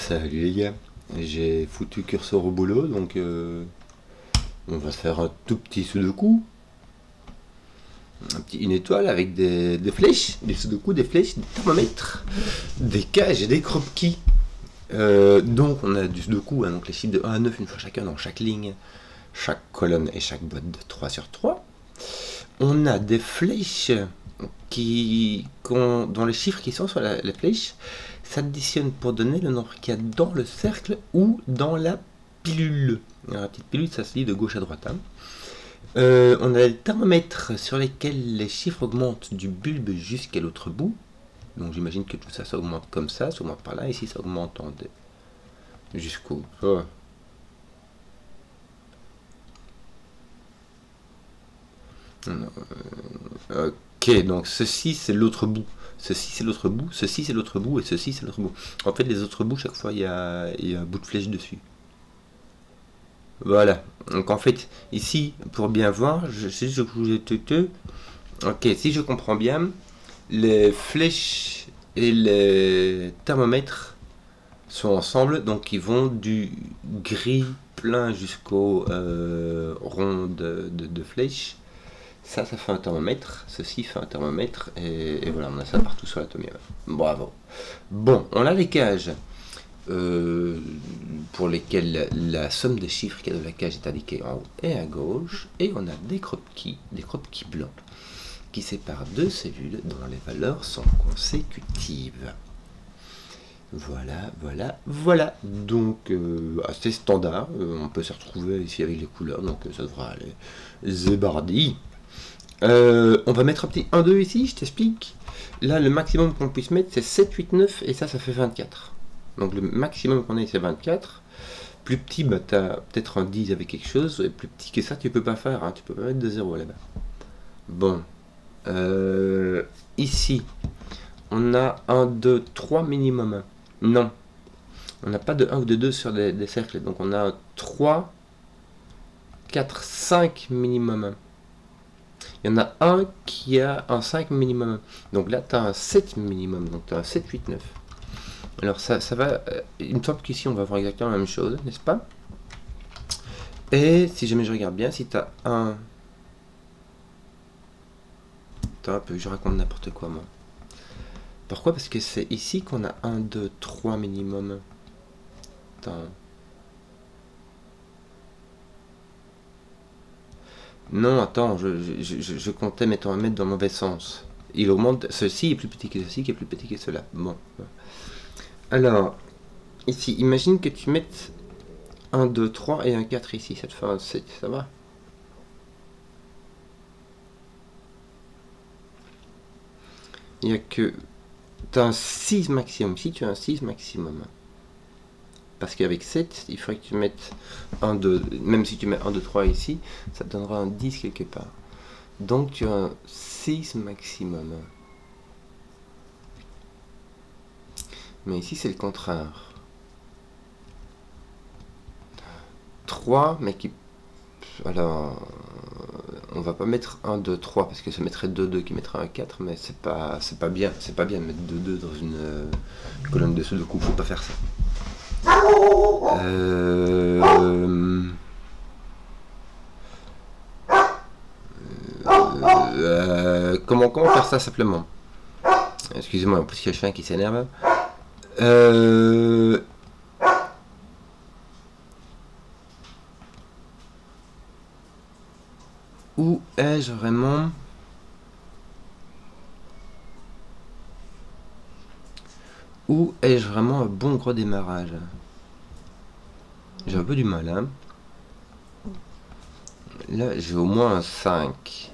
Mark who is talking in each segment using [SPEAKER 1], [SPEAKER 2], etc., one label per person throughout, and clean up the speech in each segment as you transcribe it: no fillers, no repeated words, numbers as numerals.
[SPEAKER 1] Salut les gars, j'ai foutu curseur au boulot donc on va se faire un tout petit sudoku, une étoile avec des flèches, des sudoku, des flèches, des thermomètres, des cages et des croquis. Donc on a du sudoku, hein, donc les chiffres de 1 à 9 une fois chacun dans chaque ligne, chaque colonne et chaque boîte de 3 sur 3. On a des flèches dont les chiffres qui sont sur la flèche s'additionnent pour donner le nombre qu'il y a dans le cercle ou dans la pilule. Alors, la petite pilule, ça se lit de gauche à droite. Hein. On a des thermomètres sur lesquels les chiffres augmentent du bulbe jusqu'à l'autre bout. Donc j'imagine que tout ça, ça augmente comme ça augmente par là. Ici, ça augmente jusqu'au... Oh. Ok, donc ceci c'est l'autre bout, ceci c'est l'autre bout, ceci c'est l'autre bout et ceci c'est l'autre bout. En fait, les autres bouts, chaque fois il y a un bout de flèche dessus. Voilà, donc en fait, ici, pour bien voir, ok, si je comprends bien, les flèches et les thermomètres sont ensemble, donc ils vont du gris plein jusqu'au rond de flèches. Ça fait un thermomètre, ceci fait un thermomètre, et voilà, on a ça partout sur l'atomium. Bravo. Bon, on a les cages, pour lesquelles la somme des chiffres qu'il y a de la cage est indiquée en haut et à gauche, et on a des croquis blancs, qui séparent deux cellules dont les valeurs sont consécutives. Voilà. Donc, assez standard, on peut se retrouver ici avec les couleurs, donc ça devrait aller. Zébardi. On va mettre un petit 1, 2 ici, je t'explique. Là, le maximum qu'on puisse mettre, c'est 7, 8, 9, et ça fait 24. Donc le maximum qu'on ait, c'est 24. Plus petit, bah, tu as peut-être un 10 avec quelque chose, et plus petit que ça, tu peux pas faire, hein, tu peux pas mettre de 0 là-bas. Bon. Ici, on a 1, 2, 3 minimum. Non. On n'a pas de 1 ou de 2 sur des cercles, donc on a 3, 4, 5 minimum. Il y en a un qui a un 5 minimum. Donc là, tu as un 7 minimum. Donc tu as un 7, 8, 9. Alors ça va... il me semble qu'ici, on va voir exactement la même chose, n'est-ce pas? Et si jamais je regarde bien, si tu as un... Attends un peu, je raconte n'importe quoi, moi. Pourquoi? Parce que c'est ici qu'on a 1, 2, 3 minimum. Attends... Non, attends, je comptais mettre dans le mauvais sens. Il augmente, ceci est plus petit que ceci, qui est plus petit que cela. Bon. Alors, ici, imagine que tu mettes 1, 2, 3 et un 4 ici, ça te fait un 7, ça va? Il n'y a que... Tu as un 6 maximum, si tu as un 6 maximum. Parce qu'avec 7, il faudrait que tu mettes 1, 2, même si tu mets 1, 2, 3 ici, ça te donnera un 10 quelque part. Donc tu as un 6 maximum. Mais ici c'est le contraire. 3, mais qui... Alors, on va pas mettre 1, 2, 3, parce que ça mettrait 2, 2 qui mettrait un 4, mais c'est pas bien de mettre 2, 2 dans une colonne de sudoku, faut pas faire ça. Comment faire ça simplement? Excusez-moi, parce qu'il y a le chien qui s'énerve. Où ai-je vraiment? Où ai-je vraiment un bon gros démarrage? J'ai un peu du mal, hein. Là, j'ai au moins un 5.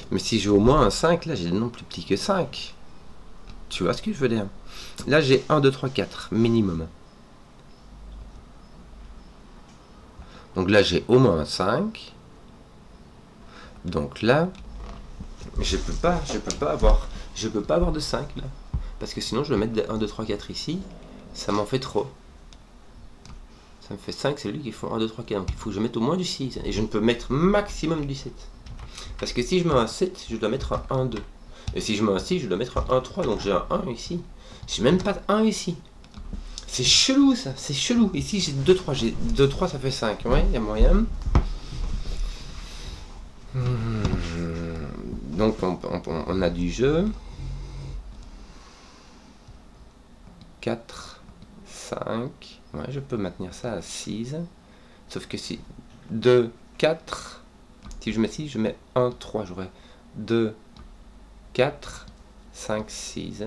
[SPEAKER 1] Mais si j'ai au moins un 5, là, j'ai des nombres plus petits que 5. Tu vois ce que je veux dire? Là, j'ai 1, 2, 3, 4, minimum. Donc là, j'ai au moins un 5. Donc là, je peux pas avoir de 5, là. Parce que sinon, je vais mettre des 1, 2, 3, 4 ici. Ça m'en fait trop. Ça me fait 5, c'est lui qui font 1, 2, 3, 4. Donc il faut que je mette au moins du 6. Et je ne peux mettre maximum du 7. Parce que si je mets un 7, je dois mettre un 1, 2. Et si je mets un 6, je dois mettre un 1, 3. Donc j'ai un 1 ici. J'ai même pas de 1 ici. C'est chelou ça, c'est chelou. Ici j'ai 2-3, j'ai 2-3 ça fait 5, ouais, il y a moyen. Donc on a du jeu. 4, 5. Ouais, je peux maintenir ça à 6. Sauf que si 2, 4. Si je mets 6, je mets 1, 3. J'aurais 2, 4, 5, 6.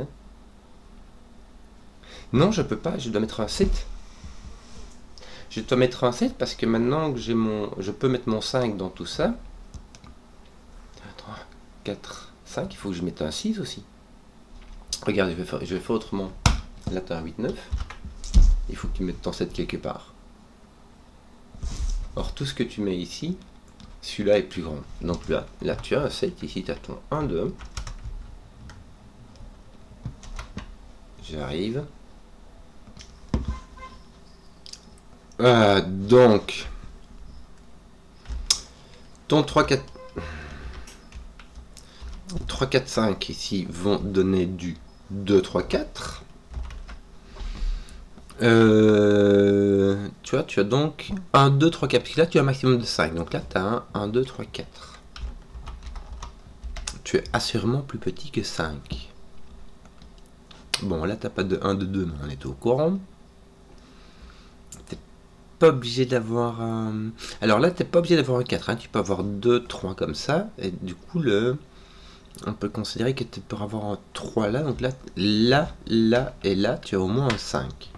[SPEAKER 1] Non, je peux pas, je dois mettre un 7. Je dois mettre un 7 parce que maintenant que j'ai mon. Je peux mettre mon 5 dans tout ça. 3, 4, 5, il faut que je mette un 6 aussi. Regarde, je vais faire autrement. Là, tu as un 8, 9. Il faut que tu mettes ton 7 quelque part. Or, tout ce que tu mets ici, celui-là est plus grand. Donc là tu as un 7. Ici, tu as ton 1, 2. J'arrive. Donc, ton 3, 4... 3, 4, 5 ici vont donner du 2, 3, 4. Tu vois, tu as donc 1, 2, 3, 4. Parce que là, tu as un maximum de 5. Donc là, tu as 1, 2, 3, 4. Tu es assurément plus petit que 5. Bon, là, tu n'as pas de 1, de 2, mais on est au courant. Tu n'es pas obligé d'avoir un... Alors là, tu n'es pas obligé d'avoir un 4. Hein. Tu peux avoir 2, 3 comme ça. Et du coup, on peut considérer que tu peux avoir un 3 là. Donc là, et là, tu as au moins un 5.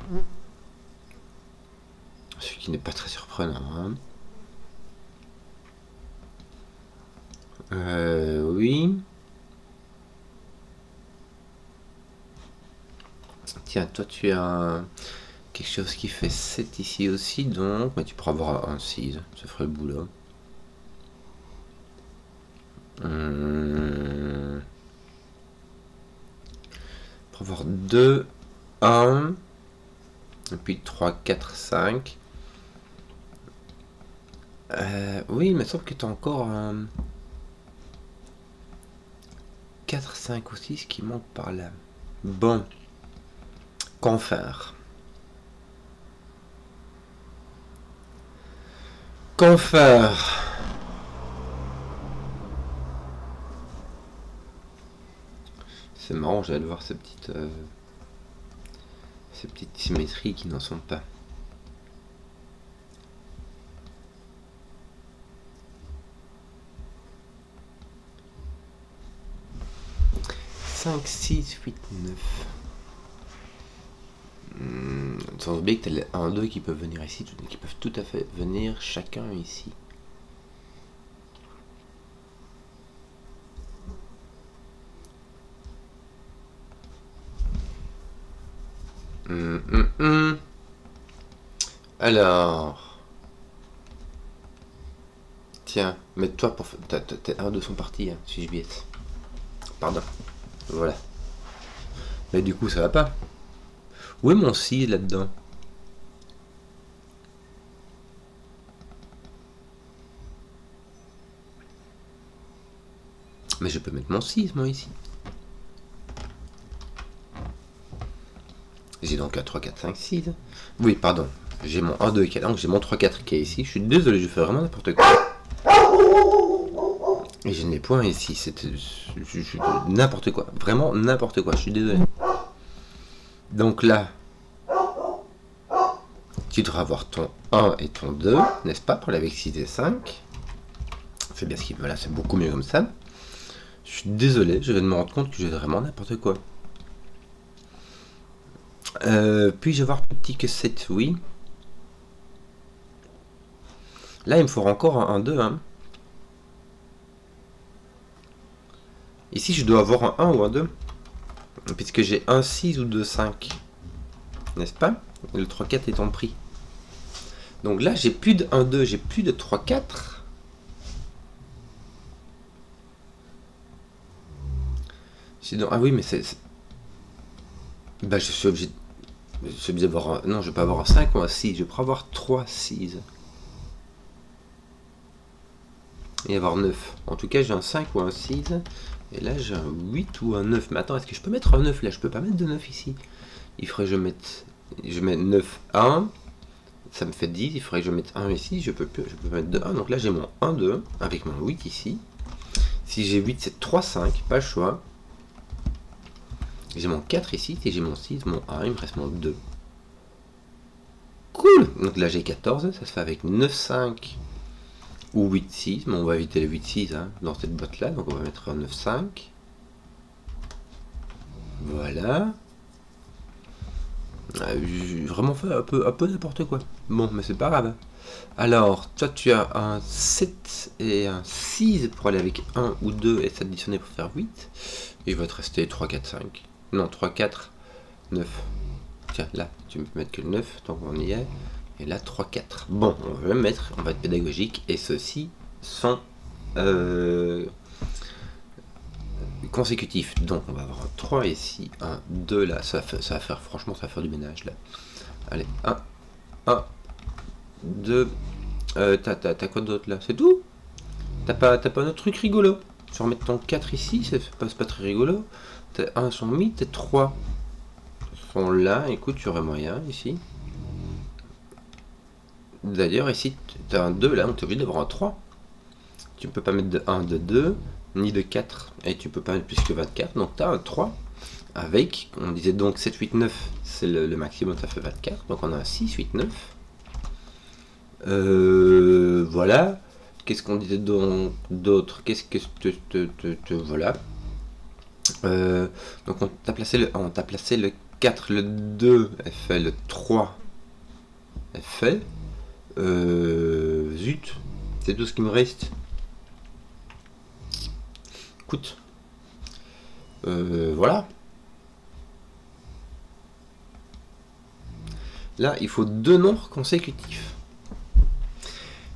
[SPEAKER 1] Ce qui n'est pas très surprenant. Hein. Oui. Tiens, toi, tu as quelque chose qui fait 7 ici aussi. Donc, mais tu pourras avoir un 6. Ça ferait le boulot. Pour avoir 2, 1, et puis 3, 4, 5. Oui, il me semble que tu as encore un 4, 5 ou 6 qui manque par là. Bon. Qu'en faire? Qu'en faire? C'est marrant, j'allais voir ces petites symétries qui n'en sont pas. « 5, 6, 8, 9. Sans oublier que tu as les 1, 2 qui peuvent venir ici, qui peuvent tout à fait venir chacun ici. Alors, tiens, mets-toi pour... Tes 1, 2 sont partis, hein, si je biais. Pardon. Voilà. Mais du coup, ça va pas. Où est mon 6 là-dedans? Mais je peux mettre mon 6, moi, ici. J'ai donc un 3, 4, 5, 6. Oui, pardon. J'ai mon 1, 2 qui est là, donc j'ai mon 3, 4 qui est ici. Je suis désolé, je fais vraiment n'importe quoi. Et j'ai mes points ici. C'est n'importe quoi. Vraiment n'importe quoi. Je suis désolé. Donc là, tu devras avoir ton 1 et ton 2, n'est-ce pas, pour avec 6 et 5. C'est bien ce qu'il veut là, c'est beaucoup mieux comme ça. Je suis désolé, je viens de me rendre compte que j'ai vraiment n'importe quoi. Puis-je avoir plus petit que 7? Oui. Là, il me faudra encore un 2. Hein. Ici, je dois avoir un 1 ou un 2. Puisque j'ai un 6 ou 2, 5. N'est-ce pas? Le 3, 4 est en prix. Donc là, j'ai plus de 1, 2, j'ai plus de 3, 4. Ah oui, mais c'est... Bah, je suis obligé d'avoir... Non, je vais pas avoir un 5 ou un 6. Je vais pas avoir 3, 6. Et avoir 9. En tout cas, j'ai un 5 ou un 6. Et là, j'ai un 8 ou un 9. Mais attends, est-ce que je peux mettre un 9 là? Je peux pas mettre de 9 ici. Il faudrait que je mette je mets 9, 1, ça me fait 10, il faudrait que je mette 1 ici, je peux mettre de 1, donc là j'ai mon 1, 2, avec mon 8 ici. Si j'ai 8, c'est 3, 5, pas le choix. J'ai mon 4 ici, si j'ai mon 6, mon 1, il me reste mon 2. Cool. Donc là j'ai 14, ça se fait avec 9, 5 ou 8, 6, mais on va éviter le 8, 6 hein, dans cette boîte là, donc on va mettre un 9, 5. Voilà. J'ai vraiment fait un peu n'importe quoi. Bon, mais c'est pas grave. Alors, toi tu as un 7 et un 6 pour aller avec 1 ou 2 et s'additionner pour faire 8. Il va te rester 3, 4, 5. Non, 3, 4, 9. Tiens, là, tu peux mettre que le 9, tant qu'on y est. Et là, 3, 4. Bon, on va mettre, on va être pédagogique. Et ceux-ci sont consécutifs. Donc, on va avoir un 3 ici, un 2 là. Ça va faire, franchement, ça va faire du ménage là. Allez, 1, 2. T'as quoi d'autre là? C'est tout? T'as pas un autre truc rigolo? Tu vas remettre ton 4 ici, c'est pas très rigolo. T'as 1 sont mis, t'as 3 sont là. Écoute, tu aurais moyen ici. D'ailleurs, ici, tu as un 2 là, donc tu es obligé d'avoir un 3. Tu ne peux pas mettre de 1, de 2, ni de 4. Et tu peux pas mettre plus que 24. Donc tu as un 3. Avec, on disait donc 7, 8, 9, c'est le maximum, ça fait 24. Donc on a un 6, 8, 9. Voilà. Qu'est-ce qu'on disait d'autre? Qu'est-ce que voilà. Donc on t'a placé le 1, on t'a placé le 4, le 2, elle fait le 3. Elle fait. Zut, c'est tout ce qui me reste. Écoute. Voilà. Là, il faut 2 nombres consécutifs.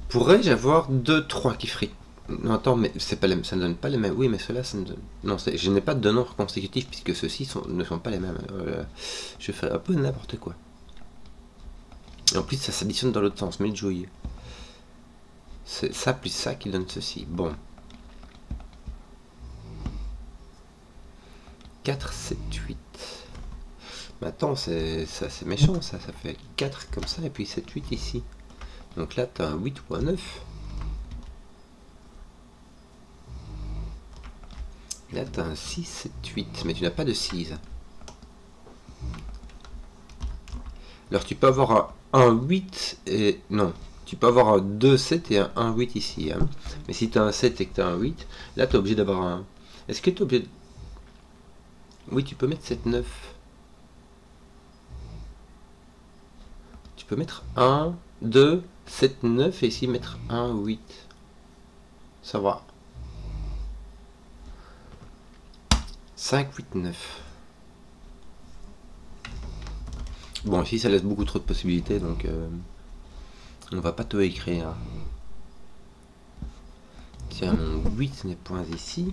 [SPEAKER 1] Pourrais-je avoir 2, 3 qui feraient... Non, attends, mais c'est pas les... ça ne donne pas les mêmes. Oui, mais ceux-là, ça ne donne... Non, je n'ai pas de 2 nombres consécutifs puisque ceux-ci ne sont pas les mêmes. Je fais un peu n'importe quoi. Et en plus, ça s'additionne dans l'autre sens, mais le joyeux. C'est ça plus ça qui donne ceci. Bon. 4, 7, 8. Mais attends, c'est méchant, ça fait 4 comme ça, et puis 7, 8 ici. Donc là, tu as un 8 ou un 9. Là, tu as un 6, 7, 8, mais tu n'as pas de 6. Alors, tu peux avoir un 8 et... Non, tu peux avoir un 2, 7 et un 1, 8 ici. Hein. Mais si tu as un 7 et que tu as un 8, là, tu es obligé d'avoir un... Est-ce que tu es obligé de... Oui, tu peux mettre 7, 9. Tu peux mettre 1, 2, 7, 9 et ici mettre 1, 8. Ça va. 5, 8, 9. Bon, ici ça laisse beaucoup trop de possibilités, donc on va pas tout écrire. Tiens, mon 8 n'est point ici.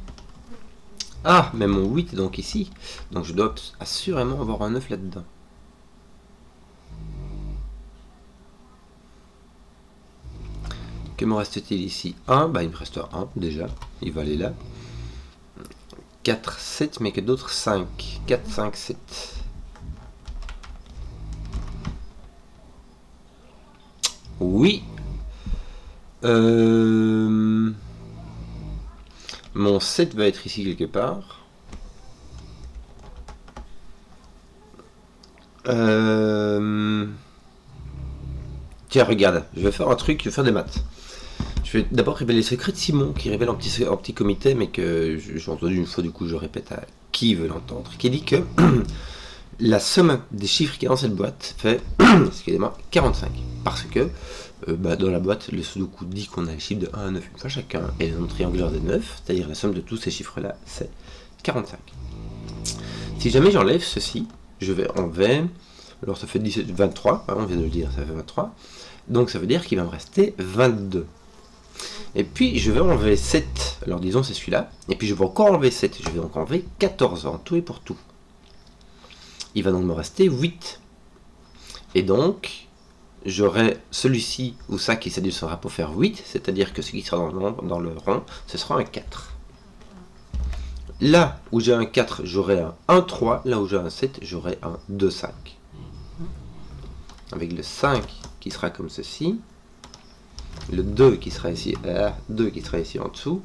[SPEAKER 1] Ah, mais mon 8 est donc ici. Donc je dois assurément avoir un 9 là-dedans. Que me reste-t-il ici? 1, bah il me reste 1 déjà. Il va aller là. 4, 7, mais que d'autres 5. 4, 5, 7. Oui. Mon 7 va être ici quelque part. Tiens, regarde, je vais faire un truc, je vais faire des maths. Je vais d'abord révéler le secret de Simon, qui révèle en petit comité, mais que j'ai entendu une fois, du coup je répète à qui veut l'entendre, qui dit que la somme des chiffres qui est dans cette boîte fait, excusez-moi, 45. Parce que dans la boîte, le Sudoku dit qu'on a les chiffres de 1 à 9 une fois chacun, et le nombre triangulaire de 9, c'est-à-dire la somme de tous ces chiffres-là, c'est 45. Si jamais j'enlève ceci, je vais enlever, alors ça fait 17, 23, hein, on vient de le dire, ça fait 23, donc ça veut dire qu'il va me rester 22. Et puis je vais enlever 7, alors disons c'est celui-là, et puis je vais encore enlever 7, je vais donc enlever 14 en tout et pour tout. Il va donc me rester 8. Et donc, j'aurai celui-ci ou ça qui s'additionnera pour faire 8, c'est-à-dire que ce qui sera dans le rond, ce sera un 4. Là où j'ai un 4, j'aurai un 1, 3, là où j'ai un 7, j'aurai un 2, 5. avec le 5 qui sera comme ceci, le 2 qui sera ici, 2 qui sera ici en dessous,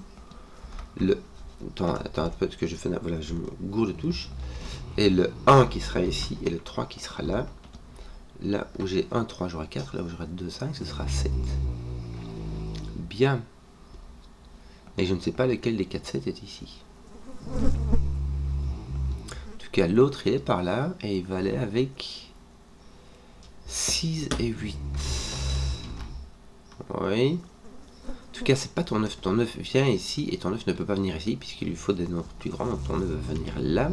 [SPEAKER 1] le... Attends un peu, ce que je fais là, voilà, je me gourde de touche, et le 1 qui sera ici, et le 3 qui sera là. Là où j'ai 1, 3, j'aurai 4, là où j'aurai 2, 5, ce sera 7. Bien. Et je ne sais pas lequel des 4, 7 est ici. En tout cas, l'autre, il est par là, et il va aller avec 6 et 8. Oui. En tout cas, c'est pas ton 9. Ton 9 vient ici, et ton 9 ne peut pas venir ici, puisqu'il lui faut des nombres plus grands, donc ton 9 va venir là.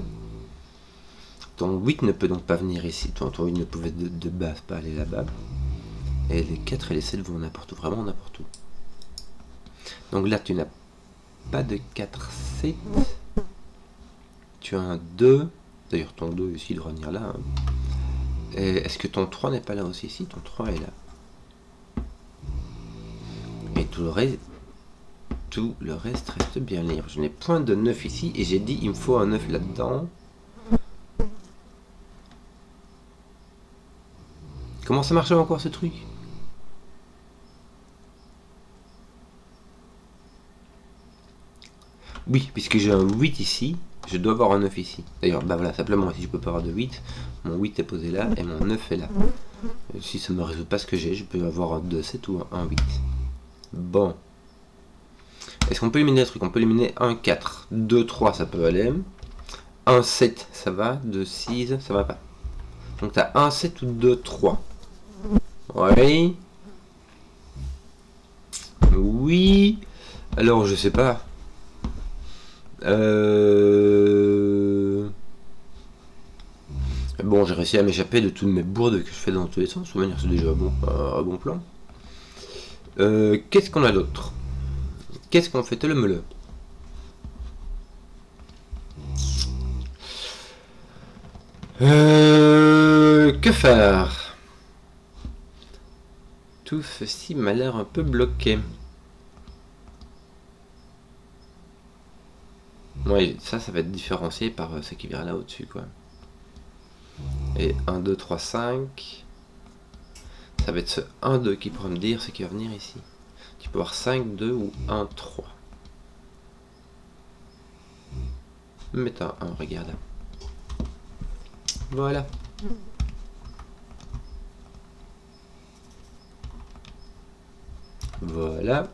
[SPEAKER 1] Ton 8 ne peut donc pas venir ici. Ton 8 ne pouvait de base pas aller là-bas. Et les 4 et les 7 vont n'importe où, vraiment n'importe où. Donc là, tu n'as pas de 4, 7. Tu as un 2. D'ailleurs, ton 2 ici doit venir là. Hein. Est-ce que ton 3 n'est pas là aussi? Si, ton 3 est là. Et tout le reste reste bien libre. Je n'ai point de 9 ici. Et j'ai dit, il me faut un 9 là-dedans. Comment ça marchait encore ce truc? Oui, puisque j'ai un 8 ici, je dois avoir un 9 ici. D'ailleurs, bah voilà, simplement, si je peux pas avoir de 8, mon 8 est posé là et mon 9 est là. Si ça ne me résout pas ce que j'ai, je peux avoir un 2, 7 ou un 8. Bon. Est-ce qu'on peut éliminer des trucs? On peut éliminer un 4, 2, 3, ça peut aller. Un 7, ça va. 2, 6, ça va pas. Donc tu as un 7 ou 2, 3. Oui. Oui. Alors, je sais pas. Bon, j'ai réussi à m'échapper de toutes mes bourdes que je fais dans tous les sens. De toute manière, c'est déjà un bon plan. Qu'est-ce qu'on a d'autre? Qu'est-ce qu'on fait le meule? Que faire? Tout ceci m'a l'air un peu bloqué. Oui, ça va être différencié par ce qui vient là au-dessus, quoi. Et 1, 2, 3, 5. Ça va être ce 1, 2 qui pourra me dire ce qui va venir ici. Tu peux avoir 5, 2 ou 1, 3. Mets un 1, regarde. Voilà. Voilà.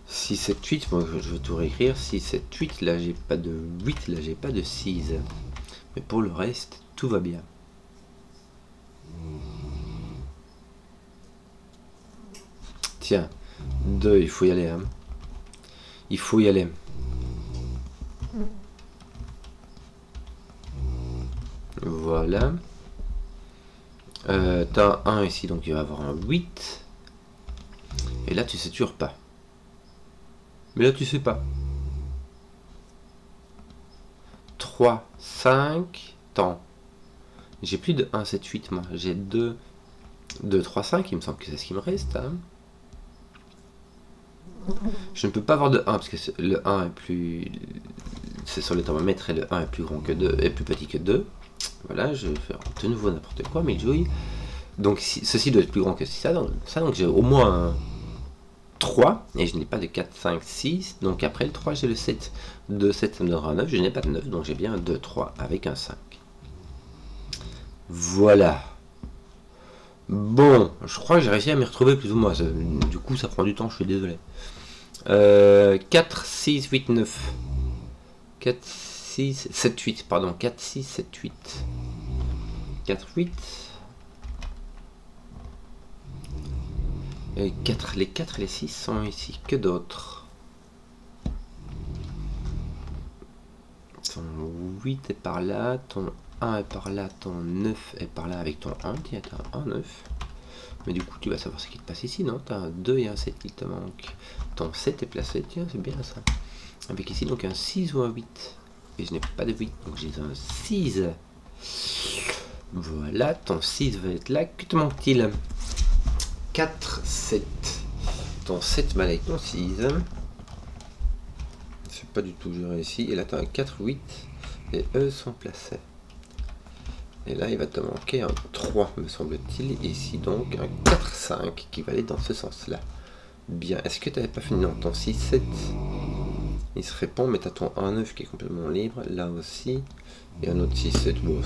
[SPEAKER 1] 6, 7, 8, moi je vais tout réécrire. 6, 7, 8, là j'ai pas de 8, là j'ai pas de 6. Mais pour le reste, tout va bien. Tiens, 2, il faut y aller. Hein. Il faut y aller. Voilà. T'as un 1 ici, donc il va avoir un 8. Et là, tu sais toujours pas. Mais là, tu sais pas. 3, 5, tant. J'ai plus de 1, 7, 8, moi. J'ai 2, 2, 3, 5. Il me semble que c'est ce qui me reste. Hein. Je ne peux pas avoir de 1 parce que le 1 est plus... C'est sur le thermomètre et le 1 est plus grand que 2, est plus petit que 2. Voilà, je vais faire de nouveau n'importe quoi, mais jouille. Donc ceci doit être plus grand que ça, donc j'ai au moins un 3, et je n'ai pas de 4, 5, 6, donc après le 3 j'ai le 7. 2, 7 ça me donnera un 9, je n'ai pas de 9, donc j'ai bien un 2, 3 avec un 5. Voilà. Bon, je crois que j'ai réussi à m'y retrouver plus ou moins, du coup ça prend du temps, je suis désolé. 4, 6, 8, 9. 4, 6, 7, 8, pardon, 4, 6, 7, 8. 4, 8. Et 4, les 4 et les 6 sont ici. Que d'autres? Ton 8 est par là, ton 1 est par là, ton 9 est par là avec ton 1. Tiens, t'as un 9. Mais du coup, tu vas savoir ce qui te passe ici, non? T'as un 2 et un 7 qui te manque. Ton 7 est placé, tiens, c'est bien ça. Avec ici, donc un 6 ou un 8. Et je n'ai pas de 8, donc j'ai un 6. Voilà, ton 6 va être là. Que te manque-t-il? 4, 7. Ton 7 mal avec ton 6. C'est pas du tout géré ici. Et là, tu as un 4, 8. Et eux sont placés. Et là, il va te manquer un 3, me semble-t-il. Et ici, donc, un 4-5 qui va aller dans ce sens-là. Bien. Est-ce que tu n'avais pas fini dans ton 6-7? Il se répond, mais tu as ton 1-9 qui est complètement libre. Là aussi. Et un autre 6-7. Bon,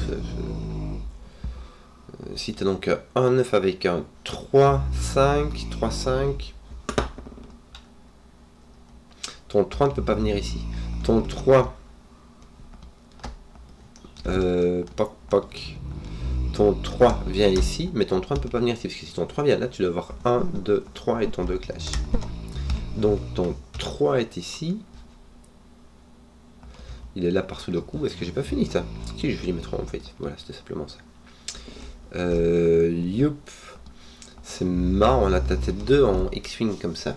[SPEAKER 1] si tu as donc un 9 avec un 3-5, 3-5, ton 3 ne peut pas venir ici. Ton 3, poc poc, ton 3 vient ici, mais ton 3 ne peut pas venir ici, parce que si ton 3 vient là, tu dois avoir 1, 2, 3 et ton 2 clash. Donc ton 3 est ici. Il est là par-sous le coup. Est-ce que j'ai pas fini ça? Si, j'ai fini mes 3 en fait. Voilà, c'était simplement ça. Youp. C'est marrant, on a ta tête 2 en X-Wing comme ça.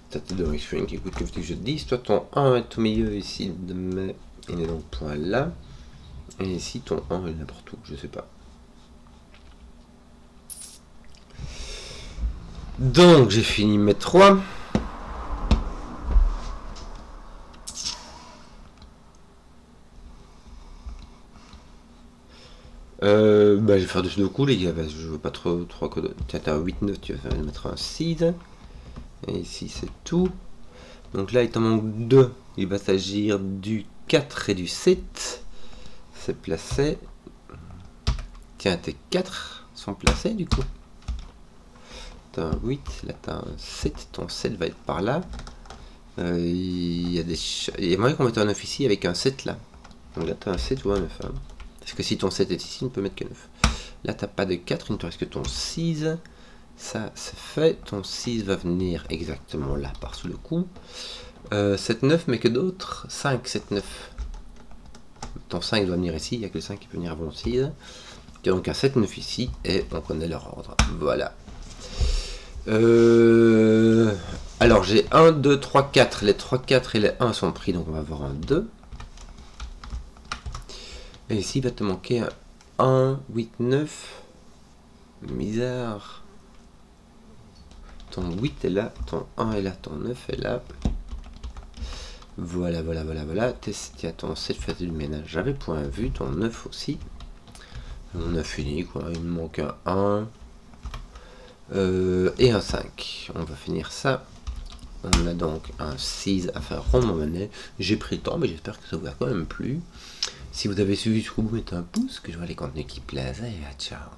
[SPEAKER 1] Ta tête 2 en X-Wing, écoute, que je te dise. Toi, ton 1 est au milieu ici, mais il est donc point là. Et ici, ton 1 est n'importe où, je sais pas. Donc, j'ai fini mes 3. Je vais faire de coups les gars, je veux pas trop codes. Tiens, t'as un 8-9, tu vas mettre un 6. Et ici c'est tout. Donc là il t'en manque 2. Il va s'agir du 4 et du 7. C'est placé. Tiens, tes 4 sont placés du coup. T'as un 8, là t'as un 7. Ton 7 va être par là. Il y a moyen qu'on mette un 9 ici avec un 7 là. Donc là t'as un 7 ou un 9. Hein. Parce que si ton 7 est ici, il ne peut mettre que 9. Là, tu n'as pas de 4, il ne te reste que ton 6. Ça, c'est fait. Ton 6 va venir exactement là, par-sous le coup. 7, 9, mais que d'autres 5, 7, 9. Ton 5 doit venir ici, il n'y a que le 5 qui peut venir avant le 6. Il y a donc un 7, 9 ici, et on connaît leur ordre. Voilà. Alors, j'ai 1, 2, 3, 4. Les 3, 4 et les 1 sont pris, donc on va avoir un 2. Et ici, il va te manquer un 1, 8, 9. Misère. Ton 8 est là, ton 1 est là, ton 9 est là. Voilà. Tiens, ton 7 fait du ménage. J'avais point vu, ton 9 aussi. On a fini, quoi. Il me manque un 1 et un 5. On va finir ça. On a donc un 6 à faire rondement monnaie. J'ai pris le temps, mais j'espère que ça vous a quand même plu. Si vous avez suivi jusqu'au bout, mettez un pouce, que je vois les contenus qui plaisent. Et ciao.